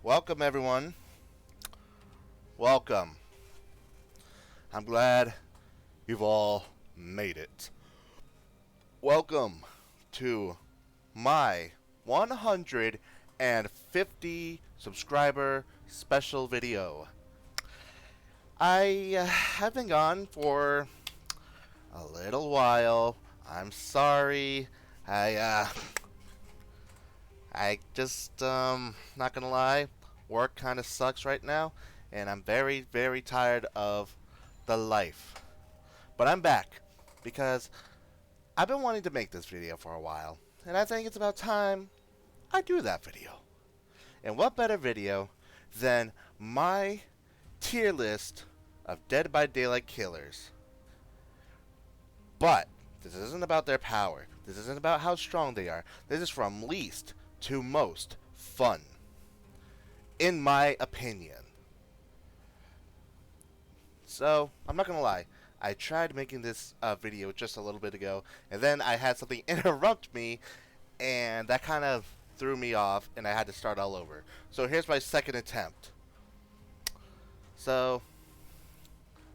Welcome, everyone. Welcome. I'm glad you've all made it. Welcome to my 150 subscriber special video. I have been gone for a little while. I'm sorry. I just, not gonna lie, work kind of sucks right now, and I'm very, very tired of the life. But I'm back, because I've been wanting to make this video for a while, and I think it's about time I do that video. And what better video than my tier list of Dead by Daylight killers? But this isn't about their power. This isn't about how strong they are. This is from least to most fun, in my opinion. So, I'm not gonna lie, I tried making this video just a little bit ago, and then I had something interrupt me, and that kind of threw me off, and I had to start all over. So here's my second attempt. So,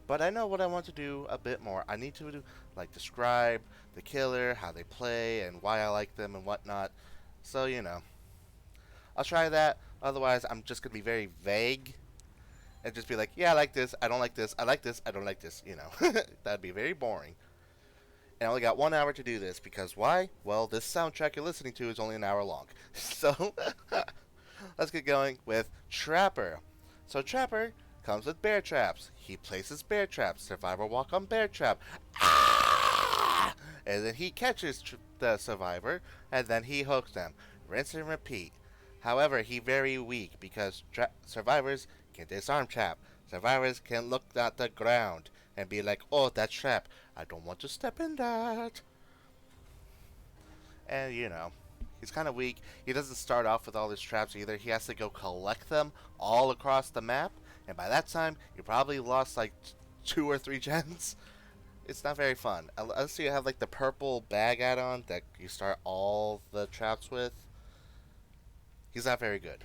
but I know what I want to do a bit more. I need to describe the killer, how they play, and why I like them and whatnot. So, I'll try that. Otherwise, I'm just going to be very vague and just be like, yeah, I like this, I don't like this, I like this, I don't like this, That'd be very boring. And I only got 1 hour to do this because why? Well, this soundtrack you're listening to is only an hour long. So, let's get going with Trapper. So, Trapper comes with bear traps. He places bear traps. Survivor walk on bear trap. Ah! And then he catches the survivor, and then he hooks them. Rinse and repeat. However, he very weak because survivors can disarm trap. Survivors can look at the ground and be like, oh, that's trap. I don't want to step in that. And, he's kind of weak. He doesn't start off with all his traps either. He has to go collect them all across the map. And by that time, you probably lost like 2 or 3 gens. It's not very fun. Unless you have like the purple bag add-on that you start all the traps with. He's not very good.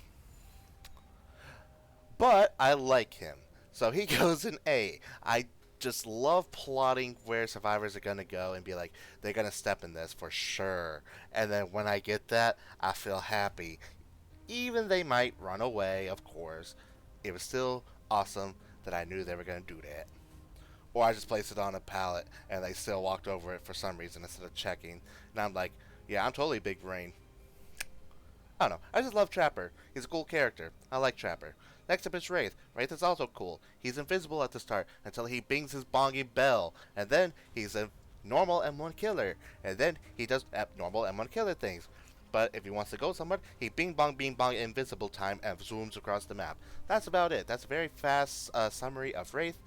But I like him. So he goes in A. I just love plotting where survivors are going to go and be like, they're going to step in this for sure. And then when I get that, I feel happy. Even they might run away, of course. It was still awesome that I knew they were going to do that. Or I just placed it on a pallet and they still walked over it for some reason instead of checking. And I'm like, yeah, I'm totally big brain. I don't know. I just love Trapper. He's a cool character. I like Trapper. Next up is Wraith. Wraith is also cool. He's invisible at the start until he bings his bongy bell. And then he's a normal M1 killer. And then he does normal M1 killer things. But if he wants to go somewhere, he bing bong invisible time and zooms across the map. That's about it. That's a very fast summary of Wraith.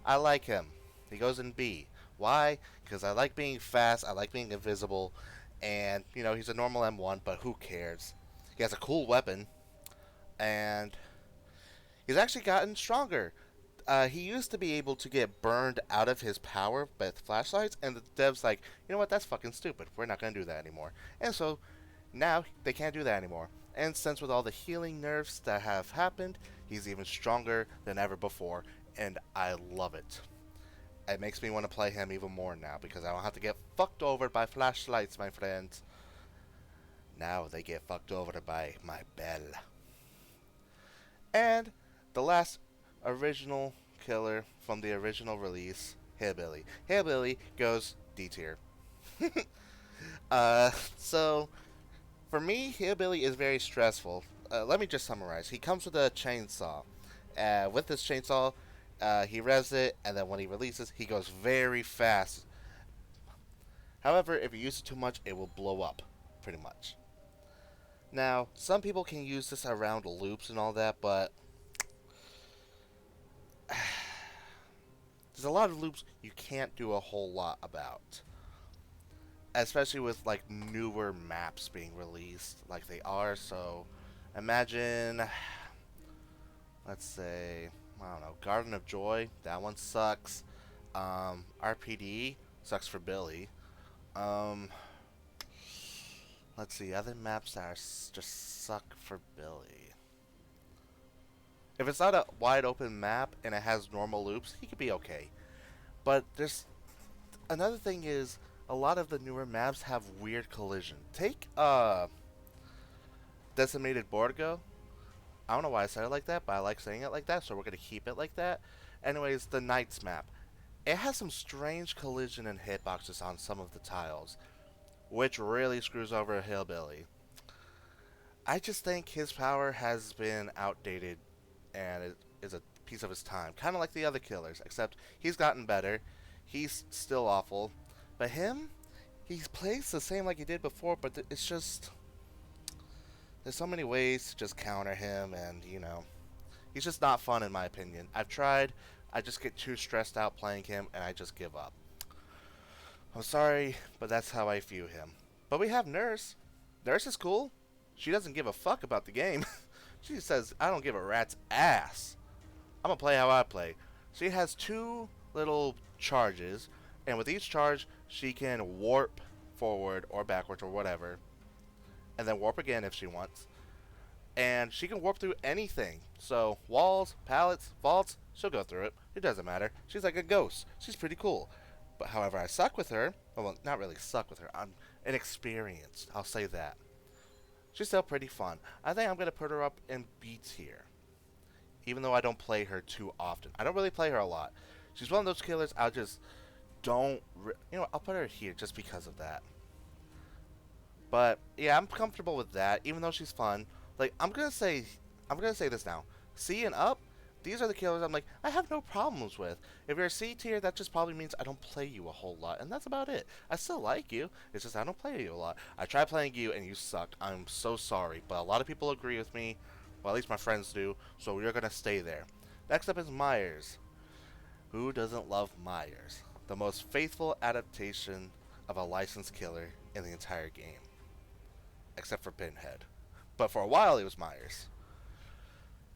I like him. He goes in B. Why? Because I like being fast, I like being invisible, and, he's a normal M1, but who cares? He has a cool weapon, and he's actually gotten stronger. He used to be able to get burned out of his power with flashlights, and the devs like, you know what, that's fucking stupid. We're not going to do that anymore. And so, now, they can't do that anymore. And since with all the healing nerfs that have happened, he's even stronger than ever before, and I love it. It makes me want to play him even more now, because I don't have to get fucked over by flashlights, my friends. Now they get fucked over by my bell. And the last original killer from the original release, Hillbilly. Hillbilly goes D tier. So, for me, Hillbilly is very stressful. Let me just summarize. He comes with a chainsaw. With this chainsaw, he revs it, and then when he releases, he goes very fast. However, if you use it too much, it will blow up, pretty much. Now, some people can use this around loops and all that, but there's a lot of loops you can't do a whole lot about. Especially with, newer maps being released, like they are, so imagine, let's say, I don't know, Garden of Joy, that one sucks. RPD sucks for Billy. Let's see, other maps that are just suck for Billy. If it's not a wide open map and it has normal loops, he could be okay. But there's another thing is a lot of the newer maps have weird collision. Take Decimated Borgo. I don't know why I said it like that, but I like saying it like that, so we're gonna keep it like that. Anyways, the Knights map. It has some strange collision and hitboxes on some of the tiles, which really screws over a Hillbilly. I just think his power has been outdated and it is a piece of his time. Kind of like the other killers, except he's gotten better. He's still awful. But him, he plays the same like he did before, but it's just. There's so many ways to just counter him, and, he's just not fun in my opinion. I've tried, I just get too stressed out playing him, and I just give up. I'm sorry, but that's how I view him. But we have Nurse. Nurse is cool. She doesn't give a fuck about the game. She says, I don't give a rat's ass. I'm gonna play how I play. She has two little charges, and with each charge, she can warp forward or backwards or whatever, and then warp again if she wants. And she can warp through anything. So, walls, pallets, vaults, she'll go through it. It doesn't matter. She's like a ghost. She's pretty cool. But however, I suck with her. Well, not really suck with her. I'm inexperienced. I'll say that. She's still pretty fun. I think I'm going to put her up in B tier. Even though I don't play her too often. I don't really play her a lot. She's one of those killers I just don't... I'll put her here just because of that. But, yeah, I'm comfortable with that, even though she's fun. Like, I'm gonna say this now. C and up, these are the killers I'm like, I have no problems with. If you're a C tier, that just probably means I don't play you a whole lot, and that's about it. I still like you, it's just I don't play you a lot. I tried playing you, and you sucked. I'm so sorry, but a lot of people agree with me. Well, at least my friends do, so we're gonna stay there. Next up is Myers. Who doesn't love Myers? The most faithful adaptation of a licensed killer in the entire game. Except for Pinhead. But for a while it was Myers.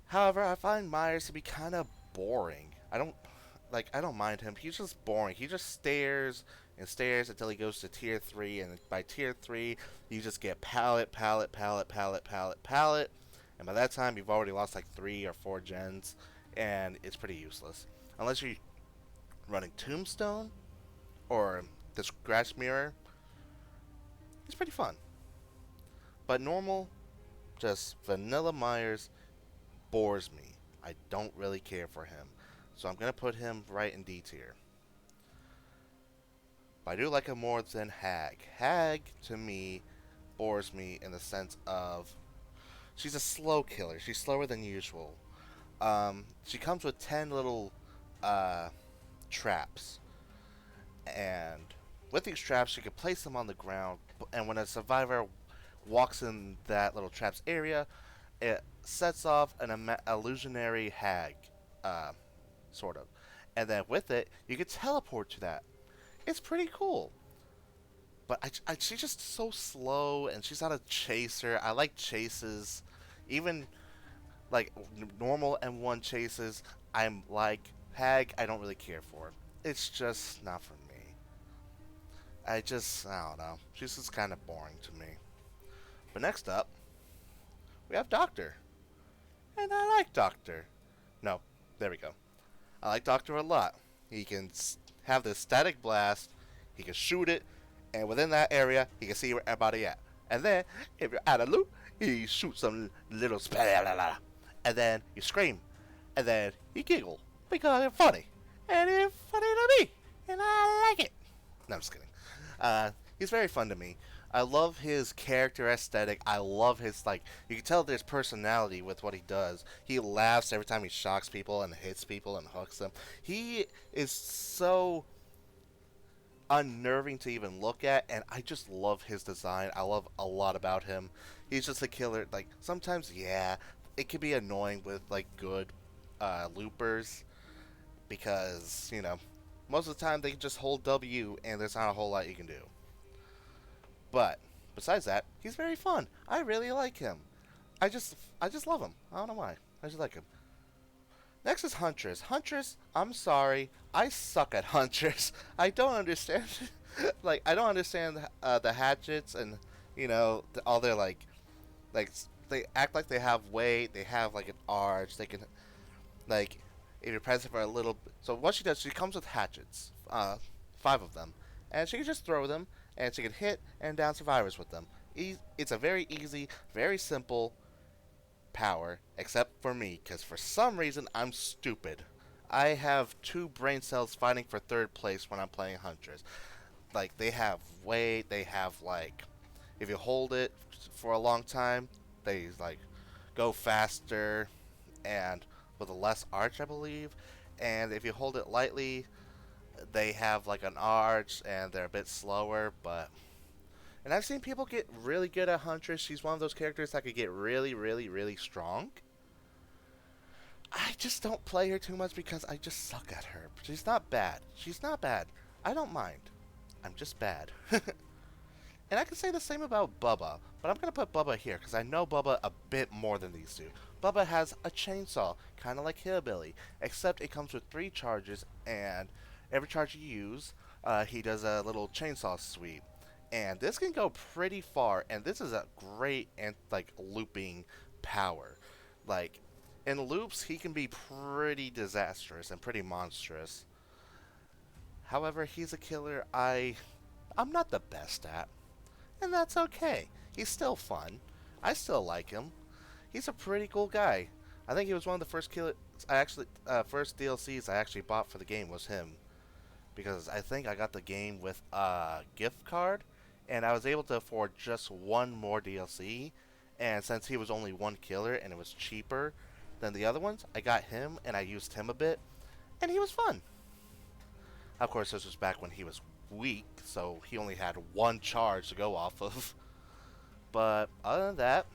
However, I find Myers to be kind of boring. I don't mind him. He's just boring. He just stares and stares until he goes to tier 3, and by tier 3, you just get pallet, pallet, pallet, pallet, pallet, pallet, and by that time, you've already lost like 3 or 4 gens, and it's pretty useless. Unless you're running Tombstone or the Scratch Mirror, it's pretty fun. But normal, just vanilla Myers bores me. I don't really care for him. So I'm going to put him right in D tier. But I do like him more than Hag. Hag, to me, bores me in the sense of she's a slow killer. She's slower than usual. She comes with 10 little traps. And with these traps, she can place them on the ground. And when a survivor walks in that little traps area, it sets off an illusionary hag, sort of. And then with it, you can teleport to that. It's pretty cool. But she's just so slow, and she's not a chaser. I like chases. Even, like, normal M1 chases, I'm like, hag, I don't really care for. It's just not for me. I don't know. She's just kind of boring to me. But next up, we have Doctor. And I like Doctor. No, there we go. I like Doctor a lot. He can have this static blast, he can shoot it, and within that area, he can see where everybody at. And then, if you're out of loot, he shoots some little spell, and then you scream, and then you giggle, because it's funny. And it's funny to me, and I like it. No, I'm just kidding. He's very fun to me. I love his character aesthetic. I love his, you can tell there's personality with what he does. He laughs every time he shocks people and hits people and hooks them. He is so unnerving to even look at, and I just love his design. I love a lot about him. He's just a killer. Sometimes, yeah, it can be annoying with, good loopers, because, most of the time they can just hold W and there's not a whole lot you can do. But besides that, he's very fun. I really like him. I just love him. I don't know why. I just like him. Next is Huntress. Huntress, I'm sorry, I suck at Huntress. I don't understand. I don't understand the hatchets and all their they act like they have weight. They have an arch. They can Like, if you press it for a little. So what she does, she comes with hatchets, 5 of them, and she can just throw them, and she can hit and down survivors with them. It's a very easy, very simple power, except for me, because for some reason I'm stupid. I have 2 brain cells fighting for third place when I'm playing Huntress. Like, they have weight, they have, like, if you hold it for a long time, they, like, go faster and with a less arch, I believe. And if you hold it lightly, they have, like, an arch and they're a bit slower, but. And I've seen people get really good at Huntress. She's one of those characters that could get really, really, really strong. I just don't play her too much because I just suck at her. She's not bad. She's not bad. I don't mind. I'm just bad. And I can say the same about Bubba, but I'm going to put Bubba here because I know Bubba a bit more than these two. Bubba has a chainsaw, kind of like Hillbilly, except it comes with 3 charges, and every charge you use, he does a little chainsaw sweep. And this can go pretty far, and this is a great and like looping power. Like, in loops, he can be pretty disastrous and pretty monstrous. However, he's a killer I'm not the best at, and that's okay. He's still fun. I still like him. He's a pretty cool guy. I think he was one of the first first DLCs I actually bought for the game was him, because I think I got the game with a gift card, and I was able to afford just one more DLC. And since he was only one killer and it was cheaper than the other ones, I got him and I used him a bit, and he was fun. Of course, this was back when he was weak, so he only had 1 charge to go off of. But other than that,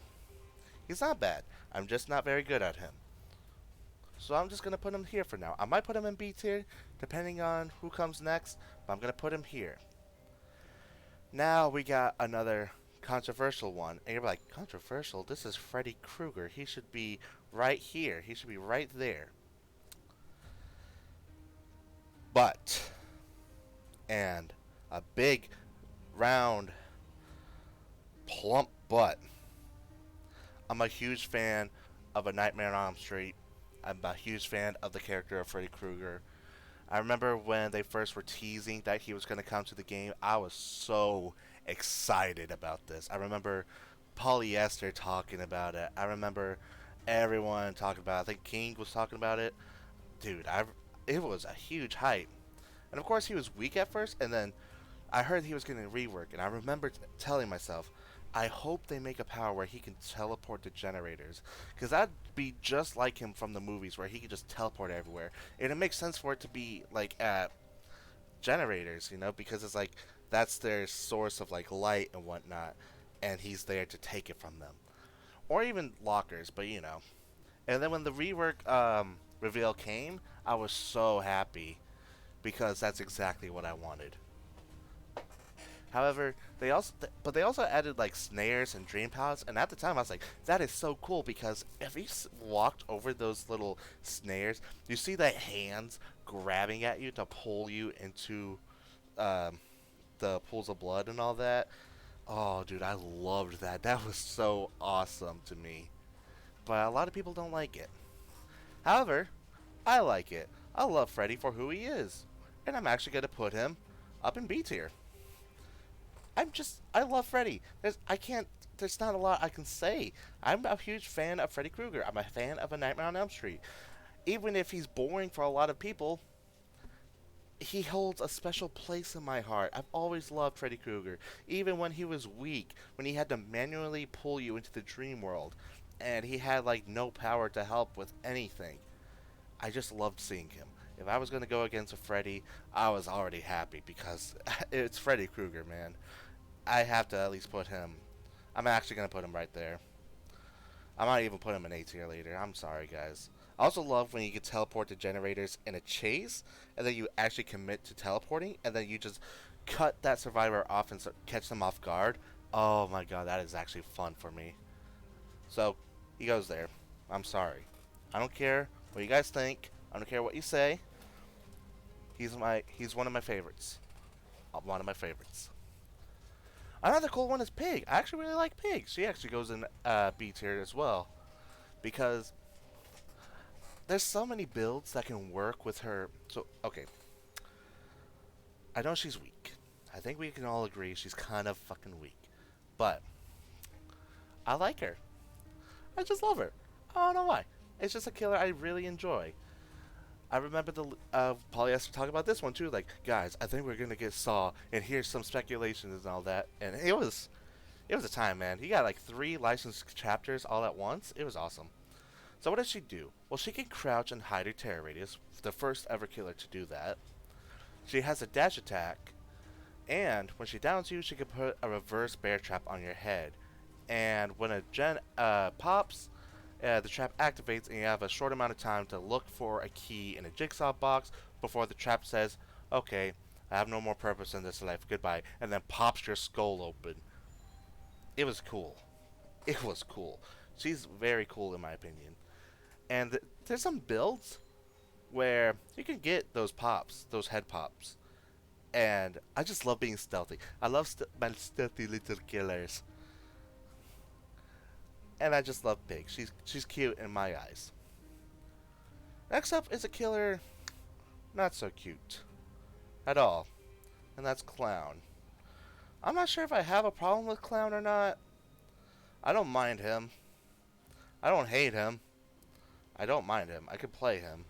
he's not bad. I'm just not very good at him. So I'm just going to put him here for now. I might put him in B tier, depending on who comes next, but I'm going to put him here. Now we got another controversial one. And you're like, controversial? This is Freddy Krueger. He should be right here. He should be right there. But, and a big, round, plump butt. I'm a huge fan of A Nightmare on Elm Street. I'm a huge fan of the character of Freddy Krueger. I remember when they first were teasing that he was going to come to the game, I was so excited about this. I remember Polyester talking about it. I remember everyone talking about it. I think King was talking about it. Dude, it was a huge hype. And of course, he was weak at first, and then I heard he was getting rework, and I remember telling myself, I hope they make a power where he can teleport to generators, because that'd be just like him from the movies, where he could just teleport everywhere. And it makes sense for it to be like at generators, because it's like that's their source of like light and whatnot, and he's there to take it from them, or even lockers. But and then when the rework reveal came, I was so happy because that's exactly what I wanted. However, they also added like snares and dream palettes, and at the time I was like, that is so cool because if you walked over those little snares, you see that hands grabbing at you to pull you into um, the pools of blood and all that. Oh, dude, I loved that. That was so awesome to me. But a lot of people don't like it. However, I like it. I love Freddy for who he is, and I'm actually gonna put him up in B tier. I love Freddy. There's not a lot I can say. I'm a huge fan of Freddy Krueger. I'm a fan of A Nightmare on Elm Street. Even if he's boring for a lot of people, he holds a special place in my heart. I've always loved Freddy Krueger. Even when he was weak, when he had to manually pull you into the dream world, and he had like no power to help with anything. I just loved seeing him. If I was going to go against a Freddy, I was already happy because it's Freddy Krueger, man. I have to at least put him. I'm actually going to put him right there. I might even put him in A tier later. I'm sorry, guys. I also love when you can teleport to generators in a chase, and then you actually commit to teleporting, and then you just cut that survivor off and catch them off guard. Oh my god, that is actually fun for me. So, he goes there. I'm sorry. I don't care what you guys think. I don't care what you say. He's one of my favorites. One of my favorites. Another cool one is Pig. I actually really like Pig. She actually goes in B tier as well, because there's so many builds that can work with her. So, okay, I know she's weak. I think we can all agree she's kind of fucking weak. But I like her. I just love her. I don't know why. It's just a killer I really enjoy. I remember the polyester talking about this one too. Like, guys, I think we're gonna get Saw, and here's some speculations and all that. And it was a time, man. He got like 3 licensed chapters all at once. It was awesome. So what does she do? Well, she can crouch and hide her terror radius. The first ever killer to do that. She has a dash attack, and when she downs you, she can put a reverse bear trap on your head. And when a gen pops, the trap activates, and you have a short amount of time to look for a key in a jigsaw box before the trap says, "Okay, I have no more purpose in this life. Goodbye," and then pops your skull open. It was cool. It was cool. She's very cool in my opinion. And there's some builds where you can get those pops, those head pops. And I just love being stealthy. I love my stealthy little killers. And I just love Pig. She's cute in my eyes. Next up is a killer not so cute at all. And that's Clown. I'm not sure if I have a problem with Clown or not. I don't mind him. I don't hate him. I don't mind him. I could play him.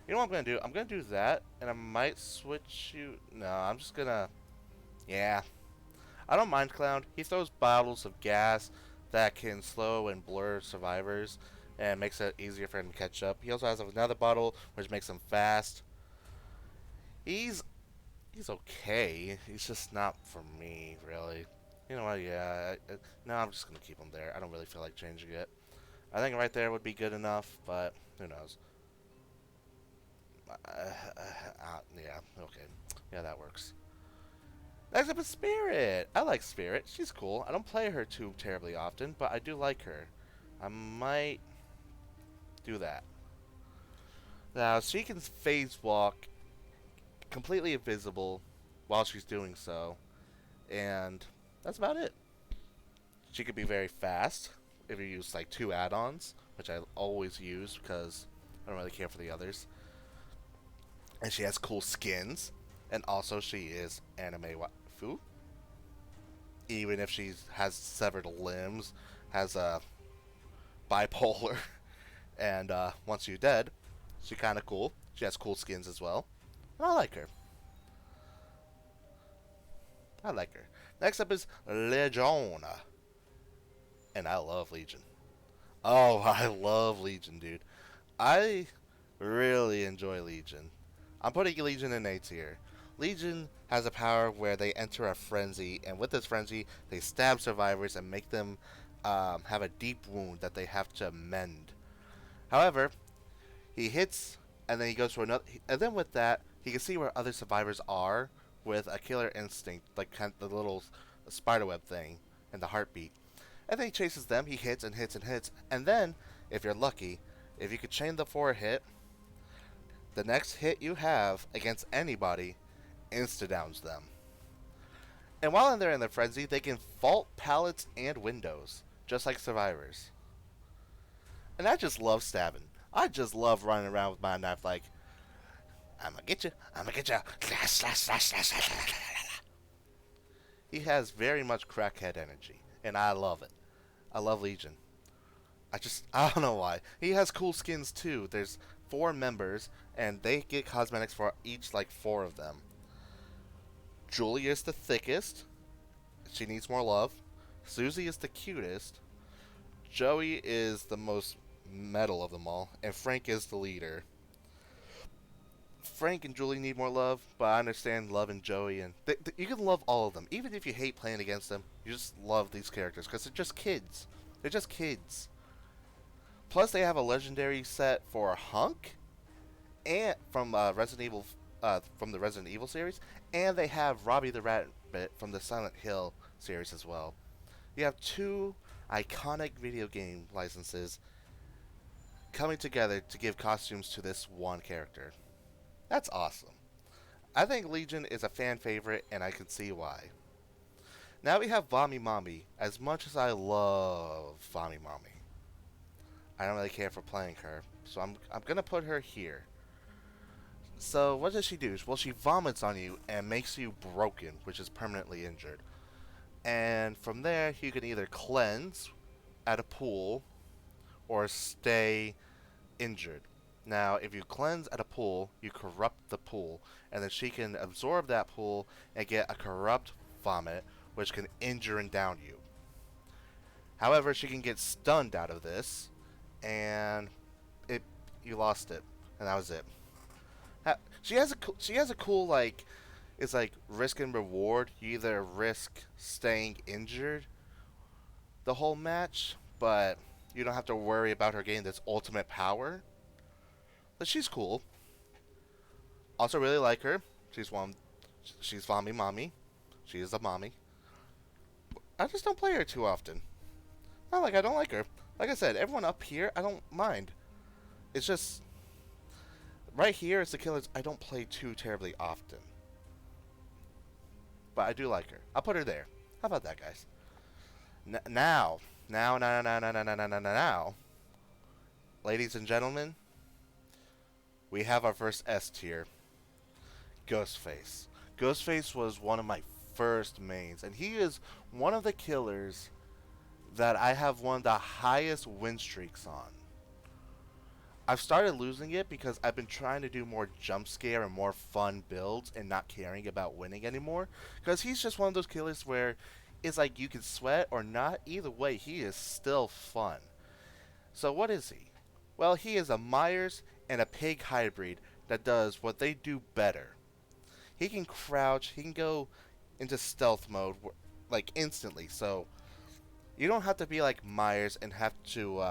You know what I'm going to do? I'm going to do that, and I might switch you. No, I'm just going to... Yeah. I don't mind Clown. He throws bottles of gas that can slow and blur survivors, and makes it easier for him to catch up. He also has another bottle, which makes him fast. He's okay. He's just not for me, really. You know what? Yeah. No, I'm just going to keep him there. I don't really feel like changing it. I think right there would be good enough, but who knows. Yeah, okay. Yeah, that works. Next up is Spirit. I like Spirit. She's cool. I don't play her too terribly often, but I do like her. I might do that. Now, she can phase walk completely invisible while she's doing so, and that's about it. She could be very fast if you use like 2 add-ons, which I always use because I don't really care for the others. And she has cool skins, and also she is anime waifu. Even if she has severed limbs, has a bipolar, and once you're dead, she's kind of cool. She has cool skins as well. And I like her. I like her. Next up is Legion. And I love Legion. Oh, I love Legion, dude. I really enjoy Legion. I'm putting Legion in A tier. Legion has a power where they enter a frenzy, and with this frenzy, they stab survivors and make them have a deep wound that they have to mend. However, he hits, and then he goes for another, and then with that, he can see where other survivors are with a killer instinct, like kind of the little spiderweb thing and the heartbeat. And then he chases them, he hits and hits and hits, and then, if you're lucky, if you could chain the 4 hit, the next hit you have against anybody insta-downs them. And while they're in the frenzy, they can fault pallets and windows, just like survivors. And I just love stabbing. I just love running around with my knife like, I'ma get you, I'ma get you. He has very much crackhead energy, and I love it. I love Legion. I don't know why. He has cool skins too. There's 4 members, and they get cosmetics for each, like 4 of them. Julie is the thickest. She needs more love. Susie is the cutest. Joey is the most metal of them all. And Frank is the leader. Frank and Julie need more love, but I understand loving Joey. And you can love all of them. Even if you hate playing against them, you just love these characters because they're just kids. They're just kids. Plus, they have a legendary set for Hunk, and from from the Resident Evil series, and they have Robbie the Rabbit from the Silent Hill series as well. You have 2 iconic video game licenses coming together to give costumes to this one character. That's awesome. I think Legion is a fan favorite, and I can see why. Now we have Vami Mami. As much as I love Vami Mami, I don't really care for playing her, so I'm gonna put her here. So what does she do? Well, she vomits on you and makes you broken, which is permanently injured. And from there, you can either cleanse at a pool or stay injured. Now, if you cleanse at a pool, you corrupt the pool, and then she can absorb that pool and get a corrupt vomit, which can injure and down you. However, she can get stunned out of this, and it you lost it, and that was it. She has a cool like it's like risk and reward. You either risk staying injured the whole match, but you don't have to worry about her getting this ultimate power. But she's cool. Also, really like her. She's Vommy Mommy. She is a mommy. I just don't play her too often. Not like I don't like her. Like I said, everyone up here, I don't mind. It's just right here, it's the killers I don't play too terribly often. But I do like her. I'll put her there. How about that, guys? Now, ladies and gentlemen, we have our first S tier, Ghostface. Ghostface was one of my first mains, and he is one of the killers that I have one of the highest win streaks on. I've started losing it because I've been trying to do more jump scare and more fun builds and not caring about winning anymore. Because he's just one of those killers where it's like you can sweat or not. Either way, he is still fun. So what is he? Well, he is a Myers and a pig hybrid that does what they do better. He can crouch, he can go into stealth mode like instantly. So you don't have to be like Myers and have to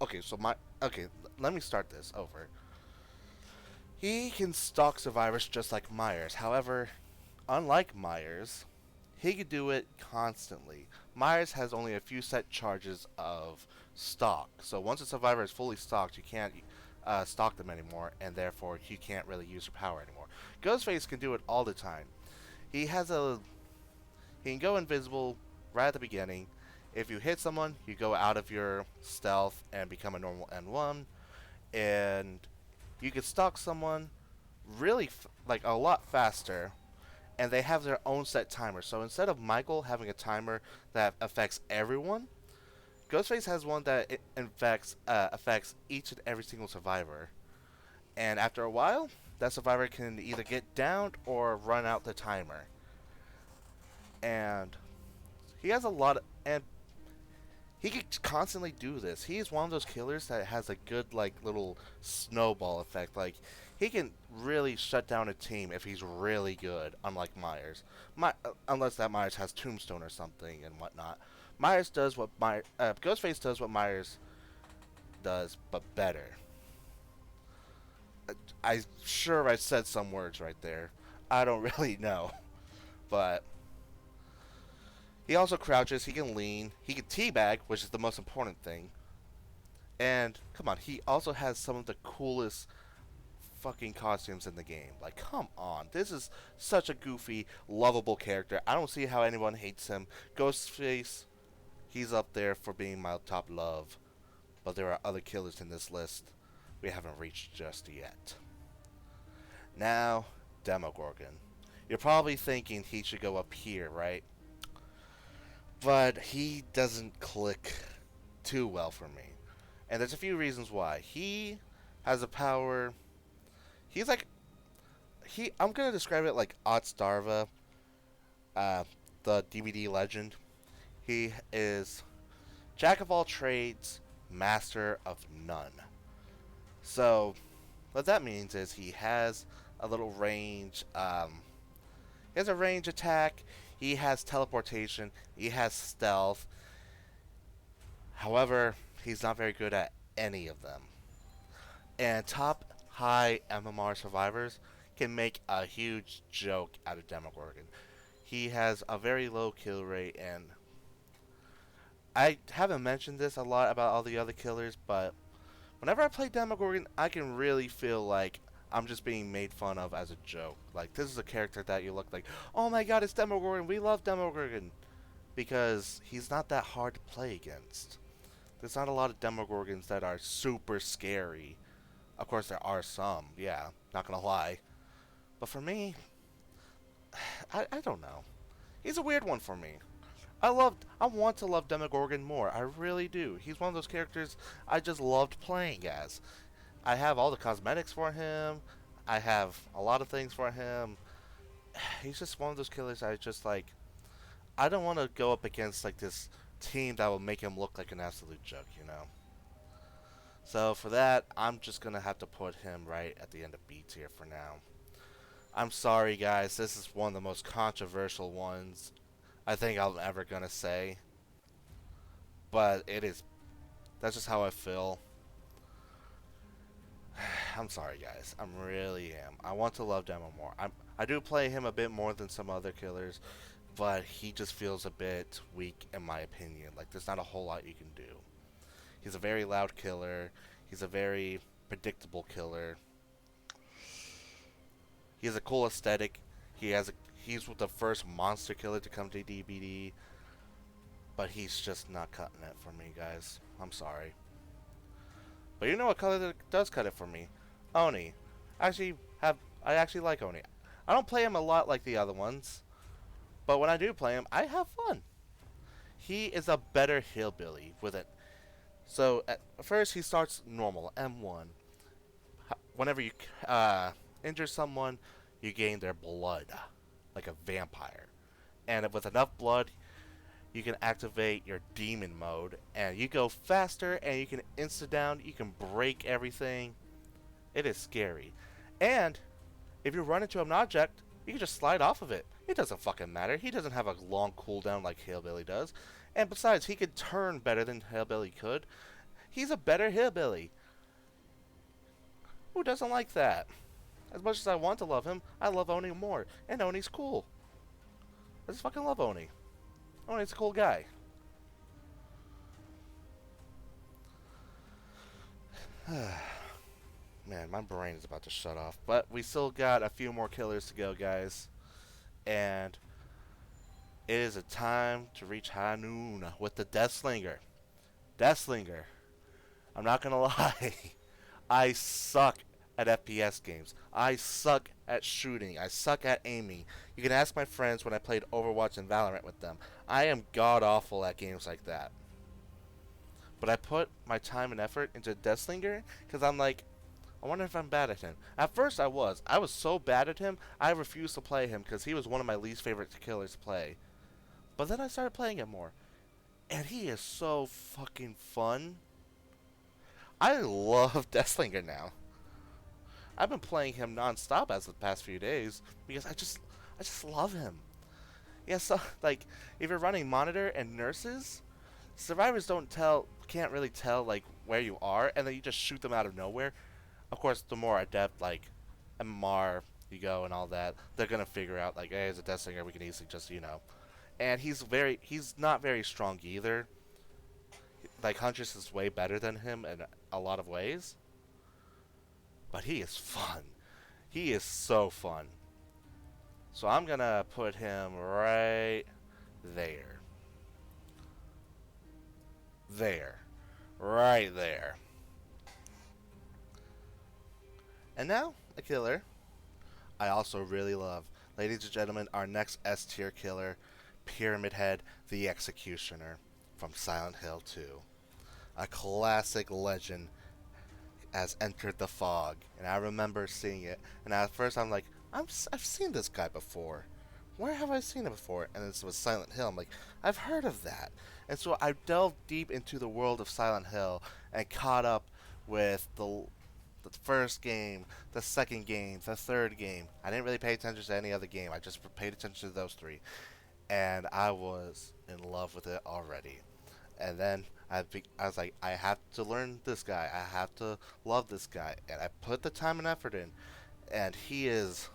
okay, let me start this over. He can stalk survivors just like Myers. However, unlike Myers, he can do it constantly. Myers has only a few set charges of stalk. So once a survivor is fully stalked, you can't stalk them anymore, and therefore you can't really use your power anymore. Ghostface can do it all the time. He can go invisible right at the beginning. If you hit someone, you go out of your stealth and become a normal N1, and you can stalk someone really like a lot faster, and they have their own set timer. So instead of Michael having a timer that affects everyone, Ghostface has one that affects each and every single survivor. And after a while, that survivor can either get downed or run out the timer. And he has a lot of, and he can constantly do this. He is one of those killers that has a good like little snowball effect. Like he can really shut down a team if he's really good. Unlike Myers, unless that Myers has Tombstone or something and whatnot. Ghostface does what Myers does, but better. I'm sure I said some words right there. I don't really know, but he also crouches, he can lean, he can teabag, which is the most important thing. And, come on, he also has some of the coolest fucking costumes in the game. Like, come on. This is such a goofy, lovable character. I don't see how anyone hates him. Ghostface, he's up there for being my top love. But there are other killers in this list we haven't reached just yet. Now, Demogorgon. You're probably thinking he should go up here, right? But he doesn't click too well for me. And there's a few reasons why. He has a power. He's like I'm gonna describe it like Ottstarva, the DVD legend. He is jack of all trades, master of none. So what that means is he has a little range. He has a range attack. He has teleportation. He has stealth. However, he's not very good at any of them. And top high MMR survivors can make a huge joke out of Demogorgon. He has a very low kill rate, and I haven't mentioned this a lot about all the other killers, but whenever I play Demogorgon, I can really feel like I'm just being made fun of as a joke. Like, this is a character that you look like, oh my god, it's Demogorgon, we love Demogorgon. because he's not that hard to play against. There's not a lot of Demogorgons that are super scary. Of course, there are some, yeah, not gonna lie. But for me, I don't know. He's a weird one for me. I want to love Demogorgon more. I really do. He's one of those characters I just loved playing as. I have all the cosmetics for him. I have a lot of things for him. He's just one of those killers I just like. I don't want to go up against like this team that will make him look like an absolute joke, you know. So for that, I'm just gonna have to put him right at the end of B tier for now. I'm sorry, guys. This is one of the most controversial ones I think I'm ever gonna say, but it is. That's just how I feel. I'm sorry, guys. I really am. I want to love Demo more. I do play him a bit more than some other killers, but he just feels a bit weak in my opinion. Like there's not a whole lot you can do. He's a very loud killer. He's a very predictable killer. He has a cool aesthetic. He's the first monster killer to come to DBD, but he's just not cutting it for me, guys. I'm sorry. But you know what color that does cut it for me? Oni. I actually like Oni. I don't play him a lot like the other ones, but when I do play him, I have fun. He is a better hillbilly with it. So at first he starts normal M1. Whenever you injure someone, you gain their blood, like a vampire. And with enough blood, you can activate your demon mode, and you go faster, and you can insta-down, you can break everything. It is scary. And if you run into an object, you can just slide off of it. It doesn't fucking matter. He doesn't have a long cooldown like Hillbilly does. And besides, he could turn better than Hillbilly could. He's a better Hillbilly. Who doesn't like that? As much as I want to love him, I love Oni more. And Oni's cool. I just fucking love Oni. Oni's a cool guy. Man, my brain is about to shut off. But we still got a few more killers to go, guys. And it is a time to reach high noon with the Deathslinger. Deathslinger. I'm not gonna lie. I suck at FPS games. I suck at shooting. I suck at aiming. You can ask my friends when I played Overwatch and Valorant with them. I am god awful at games like that. But I put my time and effort into Deathslinger because I'm like, I wonder if I'm bad at him. At first I was. I was so bad at him, I refused to play him because he was one of my least favorite killers to play. But then I started playing him more. And he is so fucking fun. I love Deathslinger now. I've been playing him non-stop as the past few days because I just love him. Yeah, so like if you're running monitor and nurses, survivors can't really tell like where you are, and then you just shoot them out of nowhere. Of course, the more adept like MMR you go and all that, they're gonna figure out like, hey, as a Deathslinger, we can easily just And he's not very strong either. Like Huntress is way better than him in a lot of ways. But he is fun. He is so fun. So I'm gonna put him right there. There. Right there. And now, a killer I also really love. Ladies and gentlemen, our next S tier killer, Pyramid Head, the Executioner from Silent Hill 2. A classic legend has entered the fog, and I remember seeing it, and at first I'm like, I've seen this guy before. Where have I seen him before? And this was Silent Hill. I'm like, I've heard of that. And so I delved deep into the world of Silent Hill and caught up with the first game, the second game, the third game. I didn't really pay attention to any other game. I just paid attention to those three. And I was in love with it already. And then I was like, I have to learn this guy. I have to love this guy. And I put the time and effort in. And he is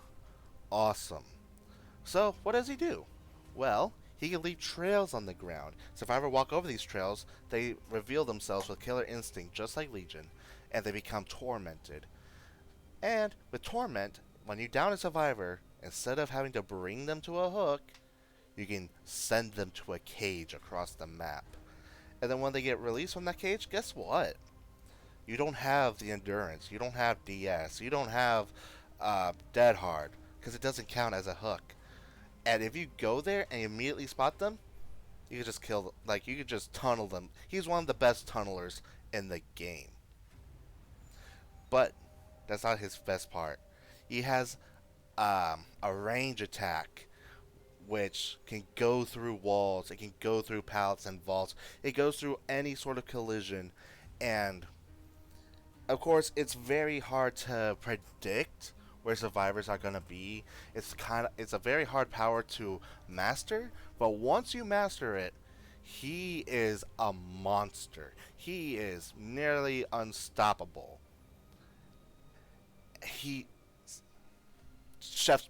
awesome. So, what does he do? Well, he can leave trails on the ground. So if I ever walk over these trails, they reveal themselves with killer instinct, just like Legion. And they become tormented. And with torment, when you down a survivor, instead of having to bring them to a hook, you can send them to a cage across the map. And then when they get released from that cage, guess what? You don't have the endurance. You don't have DS. You don't have Dead Hard because it doesn't count as a hook. And if you go there and immediately spot them, you can just kill them. Like, you can just tunnel them. He's one of the best tunnelers in the game. But that's not his best part. He has a range attack which can go through walls. It can go through pallets and vaults. It goes through any sort of collision. And, of course, it's very hard to predict where survivors are gonna be. It's a very hard power to master, but once you master it, he is a monster. He is nearly unstoppable. He chef's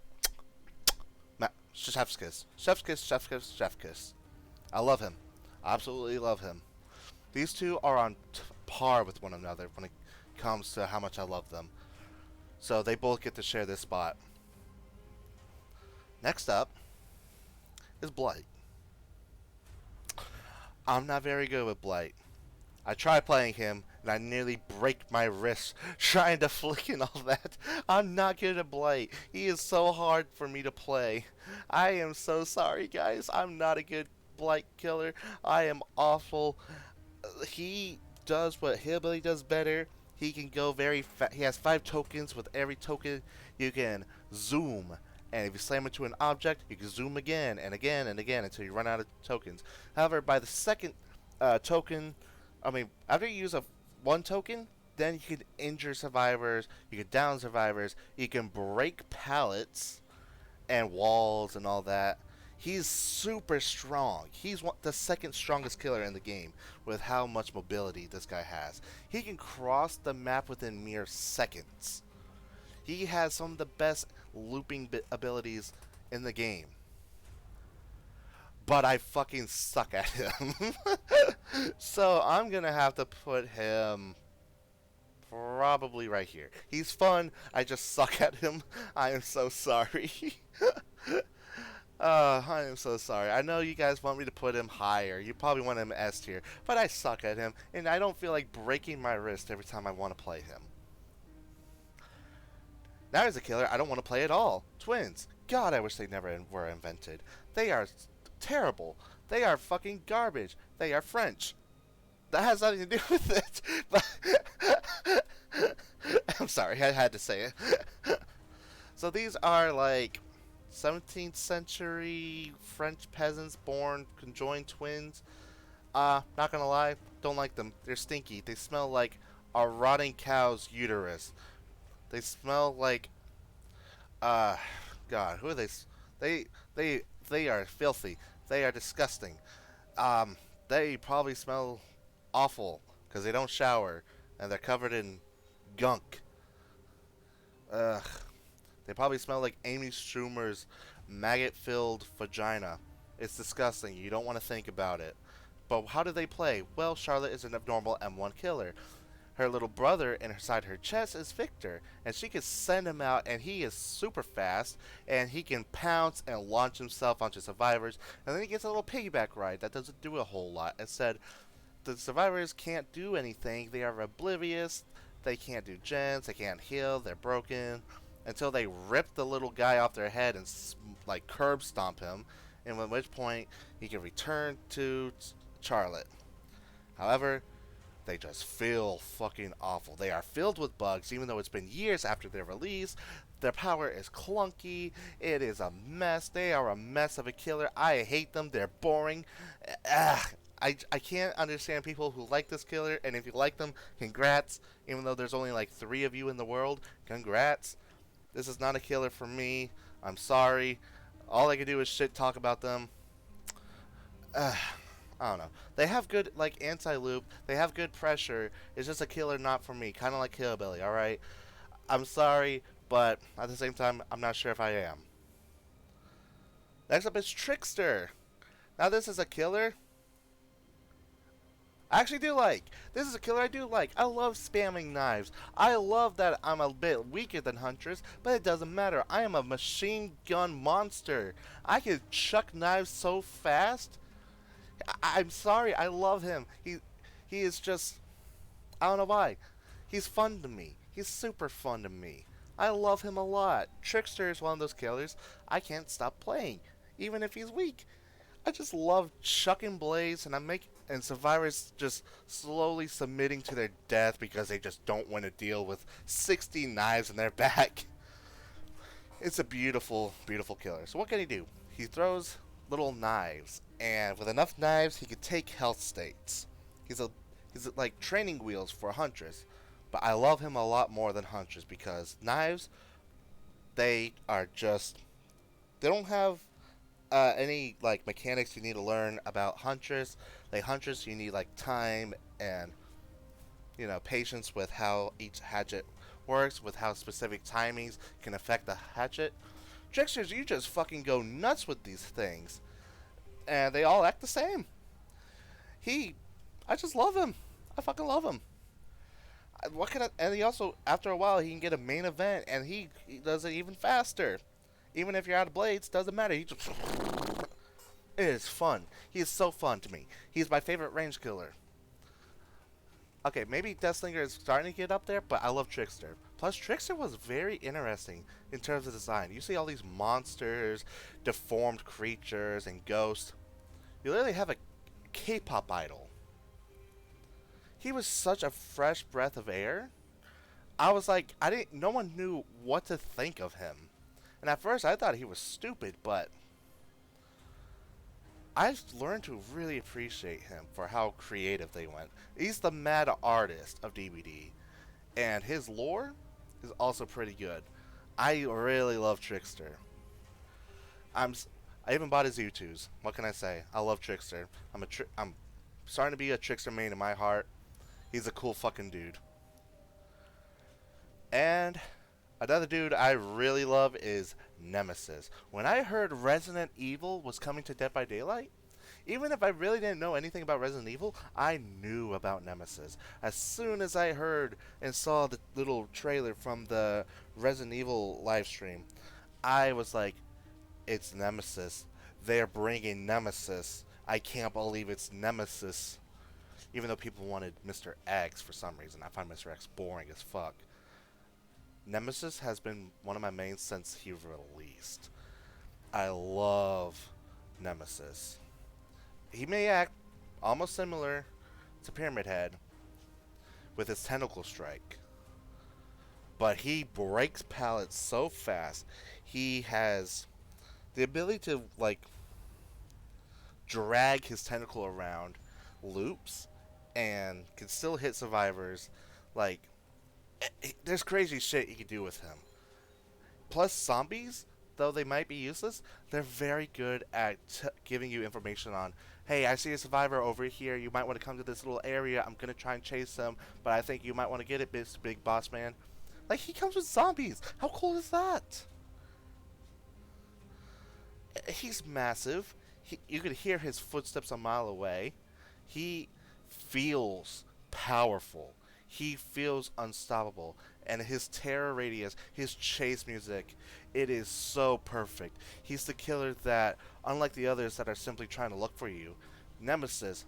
chef's kiss, chef's kiss, chef's kiss, chef's kiss. I love him. I absolutely love him. These two are on par with one another when it comes to how much I love them. So they both get to share this spot. Next up is Blight. I'm not very good with Blight. I try playing him, and I nearly break my wrist trying to flick and all that. I'm not good at Blight. He is so hard for me to play. I am so sorry, guys. I'm not a good Blight killer. I am awful. He does what Hillbilly does better. He can go very fast. He has 5 tokens. With every token, you can zoom. And if you slam into an object, you can zoom again and again and again until you run out of tokens. However, by the second token... after you use one token, then you can injure survivors, you can down survivors, you can break pallets and walls and all that. He's super strong. He's the second strongest killer in the game with how much mobility this guy has. He can cross the map within mere seconds. He has some of the best looping abilities in the game. But I fucking suck at him. So I'm gonna have to put him probably right here. He's fun, I just suck at him. I am so sorry. I am so sorry. I know you guys want me to put him higher. You probably want him S tier. But I suck at him, and I don't feel like breaking my wrist every time I want to play him. Now there's a killer I don't want to play at all. Twins. God, I wish they never were invented. They are terrible. They are fucking garbage. They are French. That has nothing to do with it. But I'm sorry, I had to say it. So these are like 17th century French peasants born conjoined twins. Not gonna lie, don't like them. They're stinky. They smell like a rotting cow's uterus. They smell like God, who are they? They are filthy. They are disgusting. They probably smell awful because they don't shower and they're covered in gunk. Ugh. They probably smell like Amy Schumer's maggot-filled vagina. It's disgusting. You don't want to think about it. But how do they play? Well, Charlotte is a normal M1 killer. Her little brother inside her chest is Victor, and she can send him out, and he is super fast, and he can pounce and launch himself onto survivors, and then he gets a little piggyback ride that doesn't do a whole lot. Instead, the survivors can't do anything. They are oblivious. They can't do gens. They can't heal. They're broken. Until they rip the little guy off their head and like curb stomp him, and at which point he can return to Charlotte. However, they just feel fucking awful. They are filled with bugs, even though it's been years after their release. Their power is clunky. It is a mess. They are a mess of a killer. I hate them. They're boring. I can't understand people who like this killer, and if you like them, congrats. Even though there's only like 3 of you in the world, congrats. This is not a killer for me. I'm sorry. All I can do is shit talk about them. I don't know. They have good, like, anti-loop. They have good pressure. It's just a killer not for me. Kind of like Hillbilly, alright? I'm sorry, but at the same time, I'm not sure if I am. Next up is Trickster. Now, this is a killer. I actually do like. This is a killer I do like. I love spamming knives. I love that I'm a bit weaker than Huntress, but it doesn't matter. I am a machine gun monster. I can chuck knives so fast. I'm sorry, I love him. He is just, I don't know why. He's fun to me. He's super fun to me. I love him a lot. Trickster is one of those killers I can't stop playing, even if he's weak. I just love chucking blades, and and survivors just slowly submitting to their death because they just don't want to deal with 60 knives in their back. It's a beautiful, beautiful killer. So what can he do? He throws little knives, and with enough knives, he can take health states. He's a he's like training wheels for Huntress, but I love him a lot more than Huntress because knives, they are just, they don't have any like mechanics you need to learn about Huntress. Like Huntress, you need like time and patience with how each hatchet works, with how specific timings can affect the hatchet. Tricksters, you just fucking go nuts with these things, and they all act the same. He, I just love him. I fucking love him. What can I, and he also, after a while, he can get a main event, and he does it even faster. Even if you're out of blades, doesn't matter. He just, it is fun. He is so fun to me. He's my favorite range killer. Okay, maybe Deathslinger is starting to get up there, but I love Trickster. Plus, Trickster was very interesting in terms of design. You see all these monsters, deformed creatures, and ghosts. You literally have a K-pop idol. He was such a fresh breath of air. I was like, no one knew what to think of him. And at first, I thought he was stupid, but I've learned to really appreciate him for how creative they went. He's the mad artist of DBD, and his lore is also pretty good. I really love Trickster. I'm I even bought his U2s. What can I say? I love Trickster. I'm starting to be a Trickster main in my heart. He's a cool fucking dude. And another dude I really love is Nemesis. When I heard Resident Evil was coming to Dead by Daylight, even if I really didn't know anything about Resident Evil, I knew about Nemesis. As soon as I heard and saw the little trailer from the Resident Evil livestream, I was like, it's Nemesis. They're bringing Nemesis. I can't believe it's Nemesis. Even though people wanted Mr. X for some reason. I find Mr. X boring as fuck. Nemesis has been one of my mains since he released. I love Nemesis. He may act almost similar to Pyramid Head with his tentacle strike, but he breaks pallets so fast. He has the ability to like drag his tentacle around loops and can still hit survivors. Like, there's crazy shit you can do with him. Plus, zombies, though they might be useless, they're very good at giving you information on, hey, I see a survivor over here. You might want to come to this little area. I'm going to try and chase them, but I think you might want to get it, big boss man. Like, he comes with zombies. How cool is that? He's massive. You could hear his footsteps a mile away. He feels powerful. He feels unstoppable. And his terror radius, his chase music, it is so perfect. He's the killer that, unlike the others that are simply trying to look for you, Nemesis,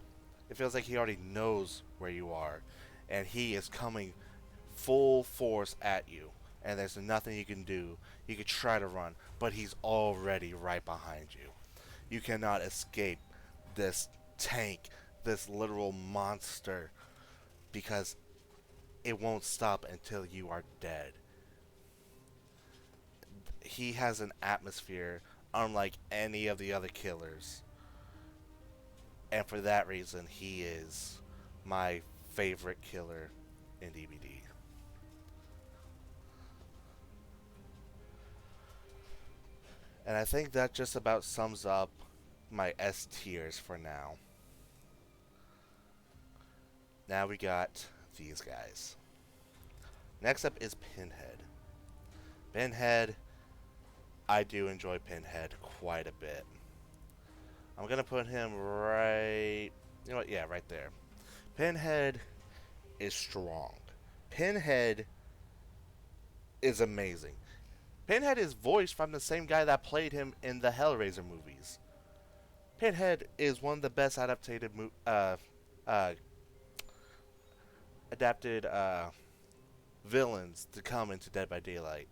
it feels like he already knows where you are. And he is coming full force at you. And there's nothing you can do. You could try to run, but he's already right behind you. You cannot escape this tank, this literal monster, because it won't stop until you are dead. He has an atmosphere unlike any of the other killers. And for that reason, he is my favorite killer in DBD. And I think that just about sums up my S tiers for now. Now we got these guys. Next up is Pinhead. Pinhead, I do enjoy Pinhead quite a bit. I'm going to put him right... You know what? Yeah, right there. Pinhead is strong. Pinhead is amazing. Pinhead is voiced from the same guy that played him in the Hellraiser movies. Pinhead is one of the best uh, adapted villains to come into Dead by Daylight.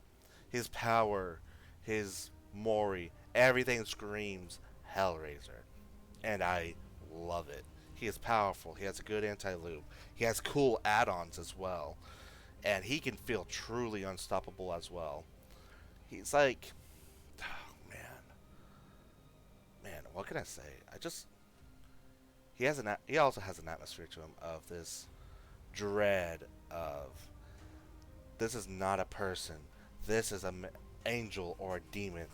His power, his Mori, everything screams Hellraiser, and I love it. He is powerful. He has a good anti-loop. He has cool add-ons as well, and he can feel truly unstoppable as well. He's like, oh man, what can I say? I just he also has an atmosphere to him of this dread of this is not a person. This is an angel or a demon,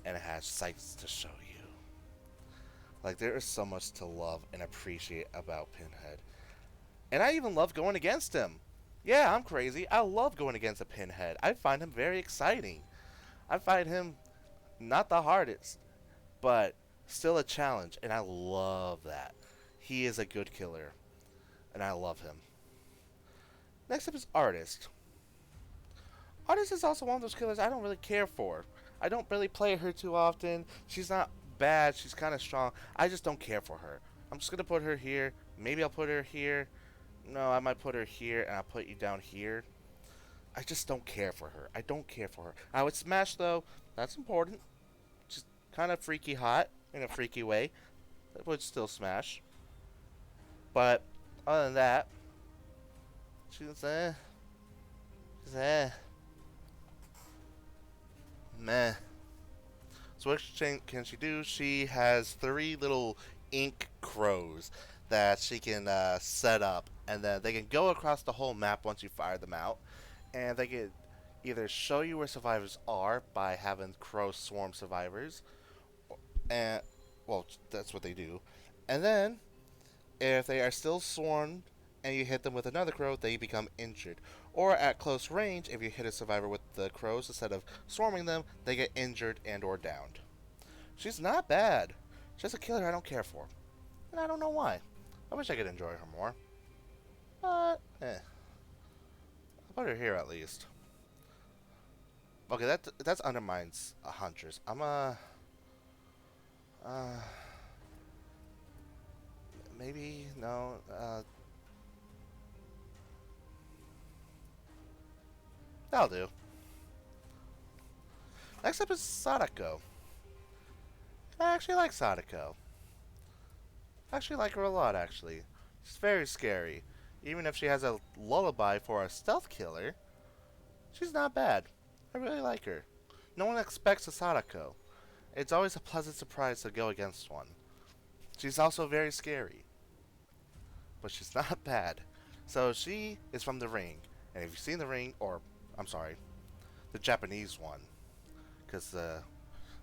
and it has sights to show you. Like, there is so much to love and appreciate about Pinhead. And I even love going against him. Yeah, I'm crazy. I love going against a Pinhead. I find him very exciting. I find him not the hardest, but still a challenge, and I love that. He is a good killer, and I love him. Next up is Artist. Artist is also one of those killers I don't really care for. I don't really play her too often. She's not bad. She's kind of strong. I just don't care for her. I'm just going to put her here. Maybe I'll put her here. No, I might put her here, and I'll put you down here. I just don't care for her. I don't care for her. I would smash, though. That's important. She's kind of freaky hot in a freaky way. That would still smash. But other than that, she's She's meh. So what can she do? She has 3 little ink crows that she can set up, and then they can go across the whole map once you fire them out, and they can either show you where survivors are by having crows swarm survivors, and well, that's what they do, and then if they are still swarmed and you hit them with another crow, they become injured. Or at close range, if you hit a survivor with the crows, instead of swarming them, they get injured and or downed. She's not bad. She's a killer I don't care for. And I don't know why. I wish I could enjoy her more. But, I'll put her here at least. Okay, that's undermines a Huntress. Maybe, no, that'll do. Next up is Sadako. I actually like Sadako. I actually like her a lot, actually. She's very scary. Even if she has a lullaby for a stealth killer, she's not bad. I really like her. No one expects a Sadako. It's always a pleasant surprise to go against one. She's also very scary, but she's not bad. So she is from The Ring. And if you've seen The Ring, or, I'm sorry, the Japanese one, because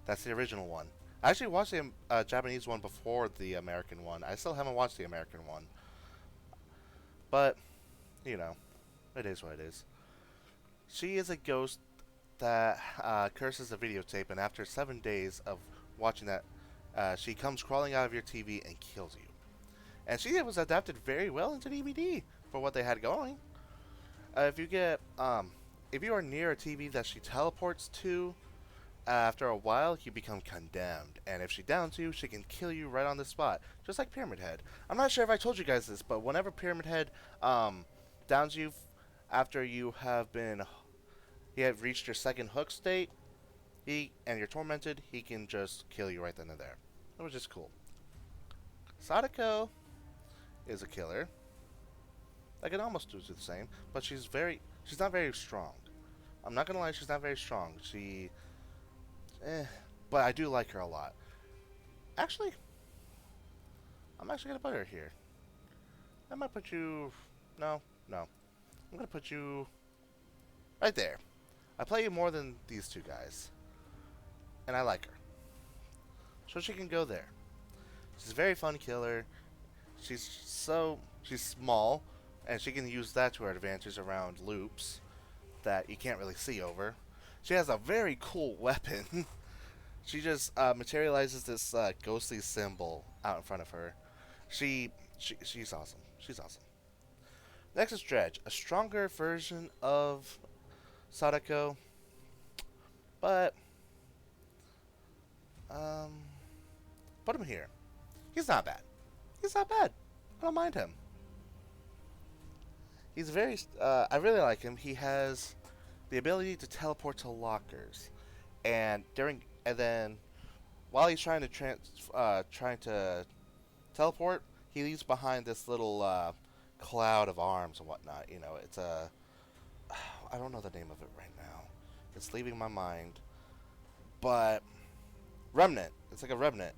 that's the original one. I actually watched the Japanese one before the American one. I still haven't watched the American one. But, you know, it is what it is. She is a ghost that curses a videotape, and after 7 days of watching that, she comes crawling out of your TV and kills you. And she was adapted very well into DVD for what they had going. If you are near a TV that she teleports to, after a while, you become condemned. And if she downs you, she can kill you right on the spot. Just like Pyramid Head. I'm not sure if I told you guys this, but whenever Pyramid Head downs you after you have reached your second hook state, and you're tormented, he can just kill you right then and there. It was just cool. Sadako is a killer. I can almost do the same, but she's not very strong. I'm not gonna lie, she's not very strong. But I do like her a lot. Actually, I'm actually gonna put her here. I might put you, no. I'm gonna put you right there. I play you more than these two guys, and I like her. So she can go there. She's a very fun killer. She's small, and she can use that to her advantage around loops that you can't really see over. She has a very cool weapon. She just materializes this ghostly symbol out in front of her. She She's awesome. She's awesome. Next is Dredge, a stronger version of Sadako, but um, put him here. He's not bad. He's not bad. I don't mind him. He's very. I really like him. He has the ability to teleport to lockers, and then while he's trying to teleport, he leaves behind this little cloud of arms and whatnot. You know, it's a I don't know the name of it right now. It's leaving my mind, but remnant. It's like a remnant,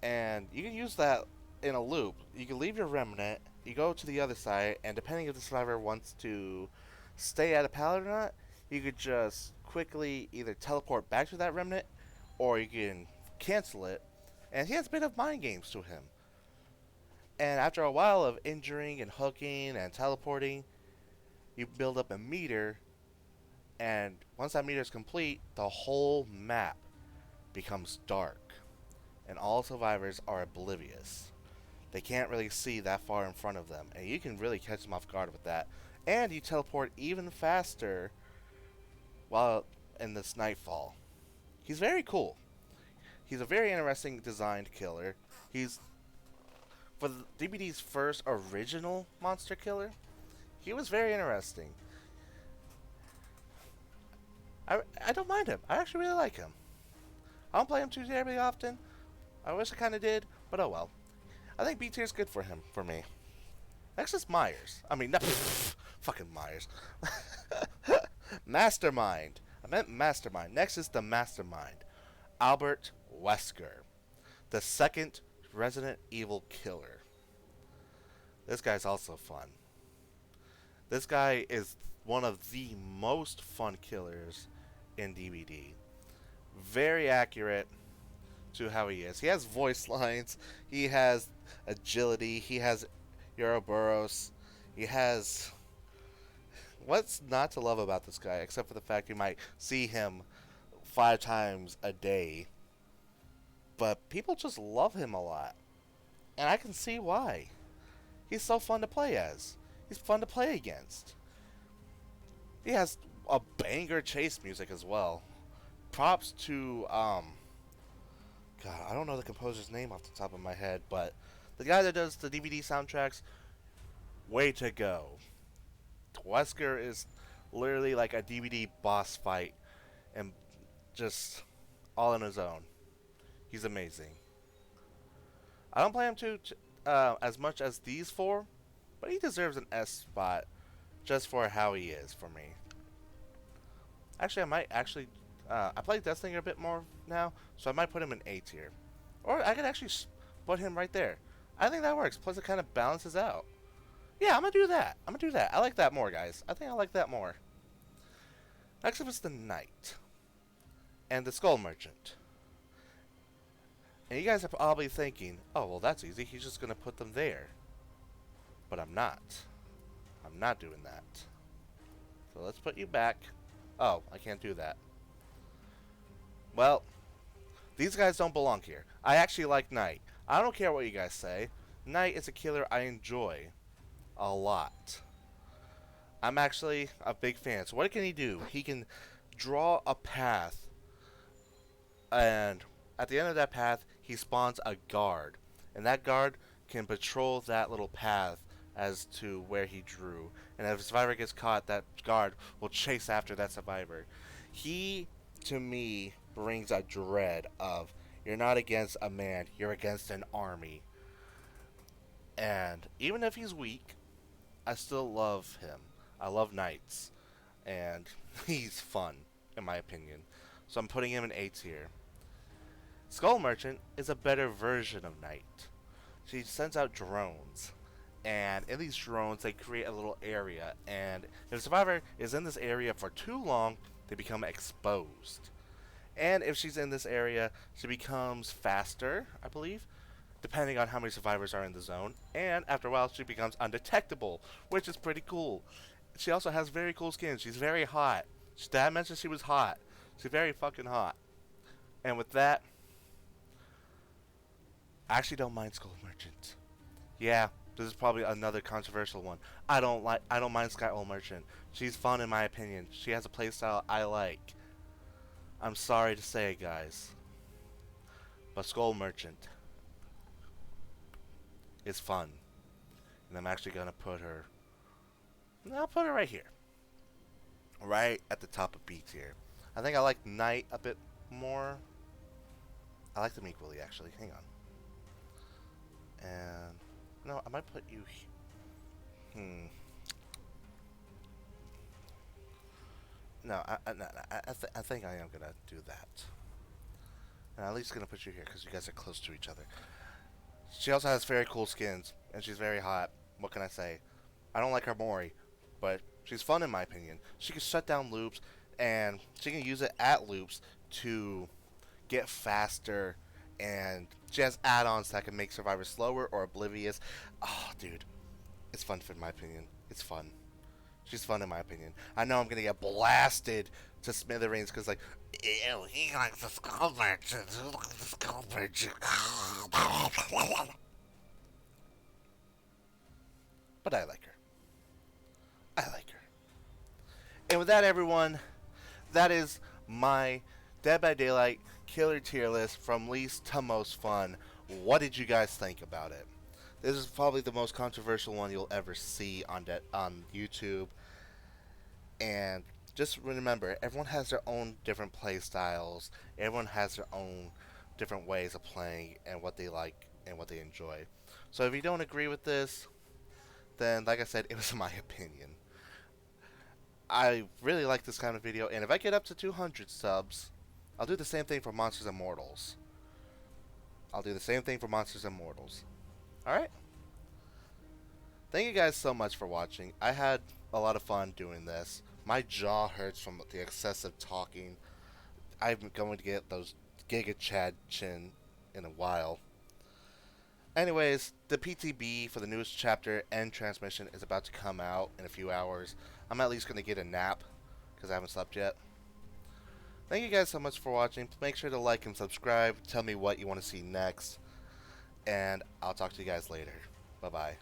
and you can use that in a loop. You can leave your remnant, you go to the other side, and depending if the survivor wants to stay at a pallet or not, you could just quickly either teleport back to that remnant, or you can cancel it. And he has a bit of mind games to him. And after a while of injuring and hooking and teleporting, you build up a meter, and once that meter is complete, the whole map becomes dark, and all survivors are oblivious. They can't really see that far in front of them, and you can really catch them off guard with that. And you teleport even faster while in this nightfall. He's very cool. He's a very interesting designed killer. He's for the DBD's first original monster killer. He was very interesting. I don't mind him. I actually really like him. I don't play him too terribly often. I wish I kind of did, but oh well. I think B tier is good for him, for me. Next is Myers. I mean, fucking Myers. Mastermind. I meant Mastermind. Next is the Mastermind. Albert Wesker. The second Resident Evil killer. This guy's also fun. This guy is one of the most fun killers in DBD. Very accurate to how he is. He has voice lines. He has agility. He has Ouroboros. He has... What's not to love about this guy, except for the fact you might see him 5 times a day. But people just love him a lot. And I can see why. He's so fun to play as. He's fun to play against. He has a banger chase music as well. Props to, God, I don't know the composer's name off the top of my head, but the guy that does the DVD soundtracks, way to go. Wesker is literally like a DVD boss fight, and just all on his own. He's amazing. I don't play him as much as these 4, but he deserves an S spot just for how he is for me. Actually, I play Deathslinger a bit more now, so I might put him in A tier. Or I could actually put him right there. I think that works, plus it kind of balances out. Yeah, I'm going to do that. I like that more, guys. I think I like that more. Next up is the Knight. And the Skull Merchant. And you guys are probably thinking, oh, well, that's easy. He's just going to put them there. But I'm not. I'm not doing that. So let's put you back. Oh, I can't do that. Well, these guys don't belong here. I actually like Knight. I don't care what you guys say. Knight is a killer I enjoy a lot. I'm actually a big fan. So what can he do? He can draw a path, and at the end of that path, he spawns a guard. And that guard can patrol that little path as to where he drew. And if a survivor gets caught, that guard will chase after that survivor. He, to me, brings a dread of, you're not against a man, you're against an army. And even if he's weak, I still love him. I love Knights. And he's fun, in my opinion. So I'm putting him in A tier. Skull Merchant is a better version of Knight. She sends out drones. And in these drones, they create a little area. And if a survivor is in this area for too long, they become exposed. And if she's in this area, she becomes faster, I believe, depending on how many survivors are in the zone. And after a while, she becomes undetectable, which is pretty cool. She also has very cool skin. She's very hot. Dad mentioned she was hot. She's very fucking hot. And with that, I actually don't mind Skull Merchant. Yeah, this is probably another controversial one. I don't mind Sky Old Merchant. She's fun in my opinion. She has a playstyle I like. I'm sorry to say it, guys, but Skull Merchant is fun, and I'm actually gonna put her. I'll put her right here, right at the top of B tier. I think I like Knight a bit more. I like them equally, actually. Hang on, and no, I might put you. Hmm. No, I think I am gonna do that. And I'm at least gonna put you here because you guys are close to each other. She also has very cool skins, and she's very hot. What can I say? I don't like her Mori, but she's fun in my opinion. She can shut down loops, and she can use it at loops to get faster, and she has add-ons that can make survivors slower or oblivious. Oh, dude, it's fun in my opinion. It's fun. She's fun in my opinion. I know I'm gonna get blasted to smithereens because like, ew, he likes the skull merchant. Who likes the skull merchant? But I like her. I like her. And with that, everyone, that is my Dead by Daylight killer tier list from least to most fun. What did you guys think about it? This is probably the most controversial one you'll ever see on YouTube. And just remember, everyone has their own different play styles. Everyone has their own different ways of playing and what they like and what they enjoy. So if you don't agree with this, then like I said, it was my opinion. I really like this kind of video, and if I get up to 200 subs, I'll do the same thing for Monsters and Mortals. I'll do the same thing for Monsters and Mortals. Alright? Thank you guys so much for watching. I had a lot of fun doing this. My jaw hurts from the excessive talking. I'm going to get those Giga Chad chin in a while. Anyways, the PTB for the newest chapter and transmission is about to come out in a few hours. I'm at least going to get a nap because I haven't slept yet. Thank you guys so much for watching. Make sure to like and subscribe. Tell me what you want to see next. And I'll talk to you guys later. Bye-bye.